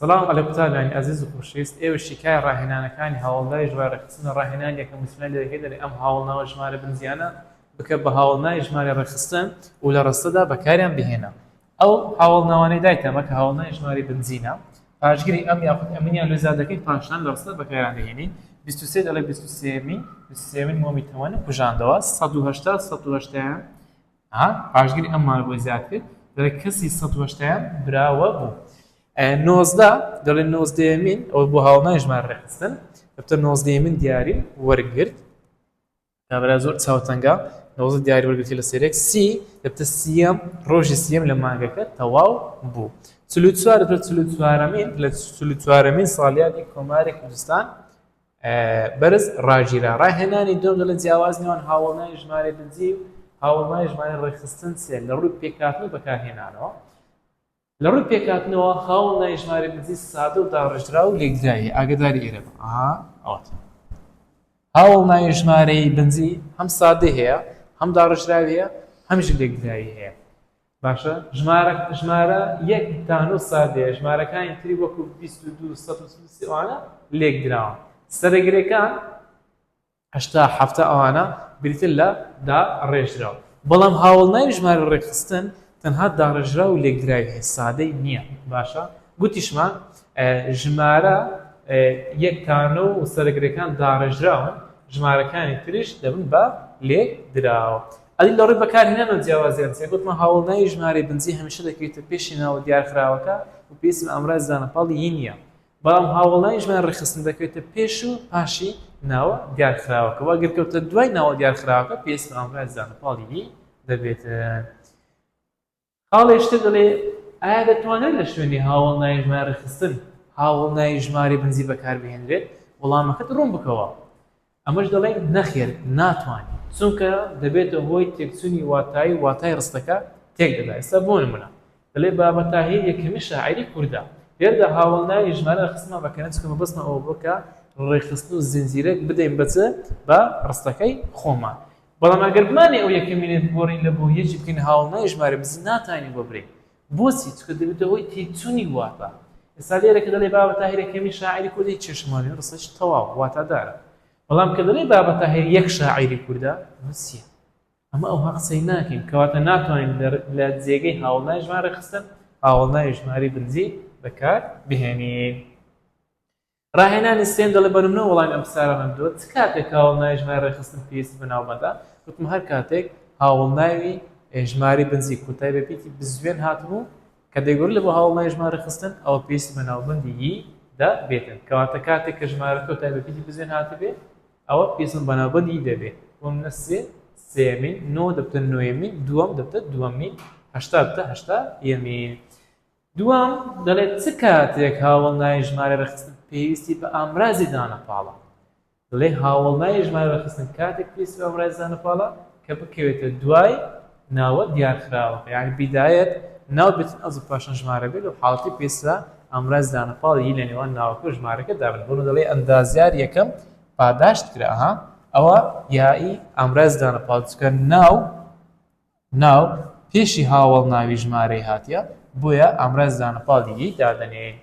سلام عليكم تابعين عزيز وخوشویست ئێوە شیکای ڕاهێنانەکانی هاوڵای ژمارەخستنە ڕاهێنانێکە مسلمان لێرەکەی دەڵێ ئەم هاوڵناوە ژمارە بنزیانە بکە بە هاوڵنای ژمارە ڕێخستن و لە ڕستەدا بەکاریان بهێنە. ئەو هاوڵناوانەی دایتەمە کە هاوڵنای ژماری بنزینە پاشگیری ئەم یاخود ئەمنیان لێزا دەکەین پاشان لە ڕستە بەکاریان دەهێنین. 23 دەڵێ 23 مۆمی تەوانە کوژاندەوە 180 پاشگیری ئەممان بۆی زیاد کرد دەڵێ کەسی 180 براوە بوو. 19 دەڵێن 19 ئەو بۆ هاوڵنای ژمارە ڕێخستن دەبتە 19 دیاری وەرگرت کابرا زۆر چاوتەنگا 19 دیاری وەرگرتی لە سێرێک سی دەبتە سیەم ڕۆژی سیەم لە مانگەکە تەواو بوو. 44 دەبتە 44مین لە 44مین ساڵیادی کۆماری کوردستان بەرز ڕاگیرا. ڕاهێنانی دۆم دەڵێن جیاواز نێوان هاوڵنای ژمارە بنزی و هاوڵنای ژمارە ڕێخستن سێ لە ڕووی پێکهاتن و بەکارهێنانەوە. لە ڕووی پێکهاتنەوە هاوڵنای ژمارە بنزی سادە و داڕژرا و لێکدرایە ئاگداری ئێرە بە ئەوەتە هاوڵنای ژمارەی بنزی هەم سادە هەیە هەم داڕژراوی هەیە هەمیش لێکدراوی هەیە. باشە ژمارە یەک تانۆ سادەیە ژمارەکانی تری وەکو 22 130 ئەوانە لێکدراوە. سەرەگرەکان 87 ئەوانە بریتر لە داڕێژراوە. بەڵام هاوڵنای ژمارە ڕێخستن تەنها داڕژرا و لێکدراوی هەیە سادەی نییە. باشە گوتیشمان ژمارە یەک تانۆ و سەرەگرەکان داڕێژراون ژمارەکانی تریش دەبن بە لێکدراوە. ئەدی لە ڕووی بەکارهێنانەوە جیاوازیان چێ گوتمە هاوڵنای ژمارەی بنزی هەمیشە دەکەوێتە پێشی ناوە دیارکراوەکە و پێسم ئەمڕای زانەپاڵی هی نییە. بەڵام هاوڵنای ژمارە ڕێخستن دەکەوێتە پێش و پاشی ناوە دیارکراوەکە وا گەرکەوتە دوای ناوە دیارکراوەکە پێسم ئەمڕای زانەپاڵی هی دەبێتن. خاڵێشتە دەڵێ ئایا دەتوانێت لە شوێنی هاوڵنای ژمارە ڕێخستن هاوڵنای ژماری بنزی بەکاربهێنرێت؟ وەڵامەکەت ڕوون بکەوە. ئەمەش دەڵێ نەخێر ناتوانێت چونکە دەبێتە هۆی تێکچوونی واتای ڕستەکە تێک دەدا. ئێستا بۆ نمونە دەڵێ بابە تاهیر یەکەمی شاعیری کوردە لێرەدا هاوڵنای ژمارە ڕێخستنمان بەکەنە چکە مەبەستمە ئەوە بکە ڕێخستن و زنجیرێک بدەین بەچە بە ڕستەکەی خۆمان. بەڵام ئەگەر بمانێ ئەو یەکەمینێت بۆڕین لە بۆ یەکی بکەین هاوڵنای ژمارە بنزی ناتوانین بۆ بڕین. بۆچی؟ چکە دەبێتە هۆی تێکچوونی واتە. ئێستا لێرە کە دەڵێ بابە تاهیر یەکەمی شاعیری کوردی چێشمانی ڕستەش تەواو واتادارە. بەڵام کە دەڵێ بابە تاهیر یەک شاعیری کوردە چییە؟ ئەمە ئەوها قسەی ناکەین کەواتە ناتوانین لە جێگەی هاوڵنای ژمارە ڕێخستن هاوڵنای ژماری بنزی بەکار بهێنین. ڕاهێنانی سێم دەڵێ بە نمونە وەڵامی ئەم پرسیارانەم دۆ چ کاتێک هاوڵنای ژمارە ڕێخستن پێویست بەناوبەندە؟ گوتم هەر کاتێک هاوڵناوی ژماری بنزی کۆتای بەپیتی بزوێن هاتبوو کە دەیگۆڕێت لە بۆ هاوڵنای ژمارە ڕێخستن ئەوە پێویست بەناوبەندی یی دەبێتن. کەواتە کاتێک کە ژمارە کۆتای بەپیتی بزوێن هاتبێت ئەوە پێویستن بەناوبەندی یی دەبێت. ومنە سێمین، نۆ دەبتە نۆیەمین، دووەم دەبتە دووەمین، هەشتا دەبتە هەشتایەمین. دووەم دەڵێت چ کاتێک هاوڵنای ژمارە ڕێخستن پێویستی بە ئامرازی دانەپاڵە؟ دەڵێ هاوڵنای ژمارە ڕێخستن کاتێک پێویست بە ئامرازی دانەپاڵە کە بکەوێتە دوای ناوە دیارکراوەکە. یعنی بیدایەت ناو بێتن ئەزوو پاشان ژمارە بێت و حاڵەتی پێویستە ئامرازی دانەپاڵی لە نێوان ناوەکە و ژمارەکە دابن. بۆ دەڵێ ئەندازیار یەکەم پاداشت کرا ئەوە یایی ئامرازی دانەپاڵ چکە ناو پێشی هاوڵناوی ژمارەی هاتیە بۆیە ئامرازی دانەپاڵی دادەنێن.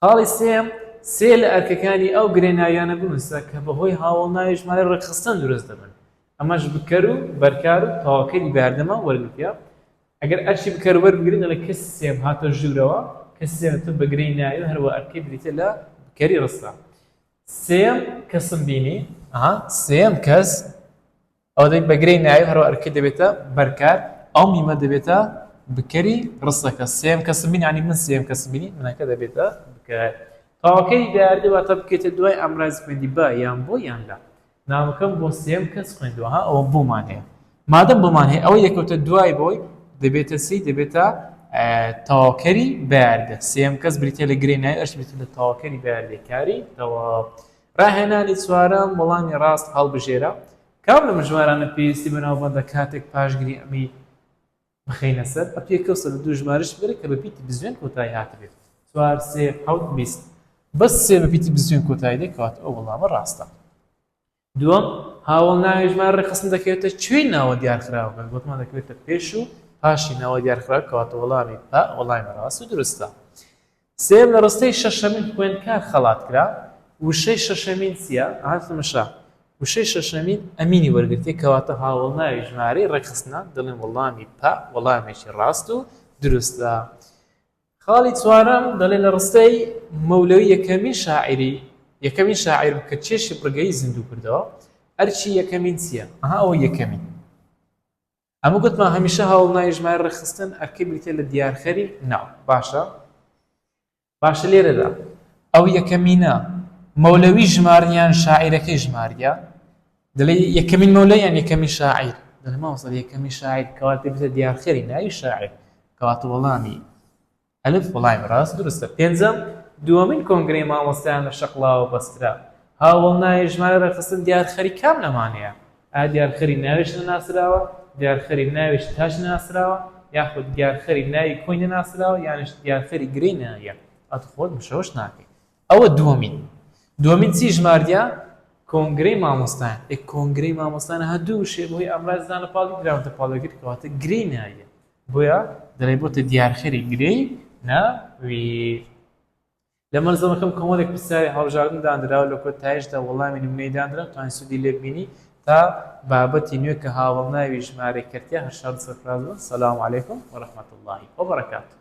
خاڵی سێم سێ لە ئەرکەکانی ئەو گرێناویانە بنووسە کە بەهۆی هاوڵناوی ژمارە ڕێخستن دروست دەبن. ئەمەش بکەر و بەرکار و تەواوکەری بەردەمە وەرگرتیا. ئەگەر ئەرچی بکەر وەربگرین دەڵێ کەس سێم هاتە ژوورەوە کە سێمتە بە گرێناوی هەروە ئەرکەی بریتە لە بکەری ڕستە. سێم کەسم بینی سێم کەس ئەو دەی بە گرێناوی هەروە ئەرکەی دەبێتە بەرکار ئەو میمە دەبێتە بکەری ڕستەکە. سێم کەسم بینی عنی من سێم کەسم بینی منەکە دەبێتە بکەر. تەواوکەری دیاردەواتە بکەیتە دوای ئامرازی خوێندی بە یان بۆ یان لا. ناوەکەم بۆ سێم کەس خوێندووە ئەوە بۆمان هەیە. مادەم بۆمان هەیە ئەوە یەکەوتە دوای بۆی دەبێتە سی دەبێتە تەواوکەری بەیاردە. سێم کەس بریتە لە گرێناوی ئەرچ بریتە لە تەواوکەری بەیاردەکاری تەواو. ڕاهێنانی چوارەم وەڵامی ڕاست هەڵبژێرە. کام لە ژمارانە پێویستی بەناوبەندە کاتێک پاشگیری ئەمی بخەینە سەر ئەپێکەوسە لە دوو ژمارەش بێت کە بەپیتی بزوێن کۆتایی هاتبێت 4 3 7 20 بەس سێ بەپیتی بزوێن کۆتایی دەکات ئەو وەڵامە ڕاستە. دووەم هاوڵناوی ژمارە ڕێخستن دەکەوێتە کوێی ناوە دیارکراوەکە گوتمان دەکەوێتە پێش و پاشی ناوە دیارکراوە کەواتە وەڵامی وەڵامی ڕاست و دروستە. سێم لە ڕستەی شەشەمین خوێندکار خەڵات کرا وشەی شەشەمین چییە؟ هاتمەشا وشەی شەشەمین ئەمینی وەرگرتێ کەواتە هاوڵناوی ژمارەی ڕێکخستنە دڵێن وەڵامی پا وەڵامێکی ڕاست و دروستە. خاڵی چوارەم دەڵێ لە ڕستەی مەولەوی یەکەمین شاعیر کە چێشی بڕگەی زیندوو کردەوە ئەرچی یەکەمین چییە؟ ئەوە یەکەمین. ئەمە گوتمان هەمیشە هاوڵناوی ژمارە ڕێکخستن ئەرکەی بریتێ لە دیارخەری ناو. باشە لێرەدا ئەو یەکەمینە مەولەوی ژمارنیان شاعیرەکەی ژماریە دەڵێ یەکەمین مەولە یان یەکەمین شاعیر دەڵێ مامۆستا یەکەمین شاعیر کەواتە بێتە دیارخەری ناوی شاعیر کەواتە وەڵامی ئەلف وەڵامی ڕاست دروستە. پێنجەم دووەمین کۆنگرەی مامۆستایان لە شەقڵاوە بەسترا هاوڵناوی ژمارە ڕێکخستن دیارخەری کام لەمانەیە؟ ئایا دیارخەری ناویش نەناسراوە؟ دیارخەری ناویش تاش ناسراوە؟ یاخود دیارخەری ناوی کۆی نەناسراوە یانش دیارخەری گرەی نایە؟ ئەت خۆت مشەوەش ناکەیت. ئەوە دووەمین چی ژماردیا؟ کۆنگرەی مامۆستایان. کۆنگرەی مامۆستایان هەردوو شێ بۆی ئەمڕای زانە پاڵی دراوەتە پاڵەگیر کەواتە گرەی نایە بۆیە دەڵێ بۆتە دیارخەری گرەی ناوی. لە مەرزەمەکەم کۆمەڵێک پرسیاری هەڵبژاردن دانراوە لە کۆتاییشدا وەڵامی نمونەی دانرا توانین سوودی لێ ببینی تا بابەتی نوێ کە هاوڵناوی ژمارەی کردیا هەر شاد سەرفراز بن. سەلام عەلەیکوم وەرەحمەتوڵڵاهی وەبەرەکاتوه.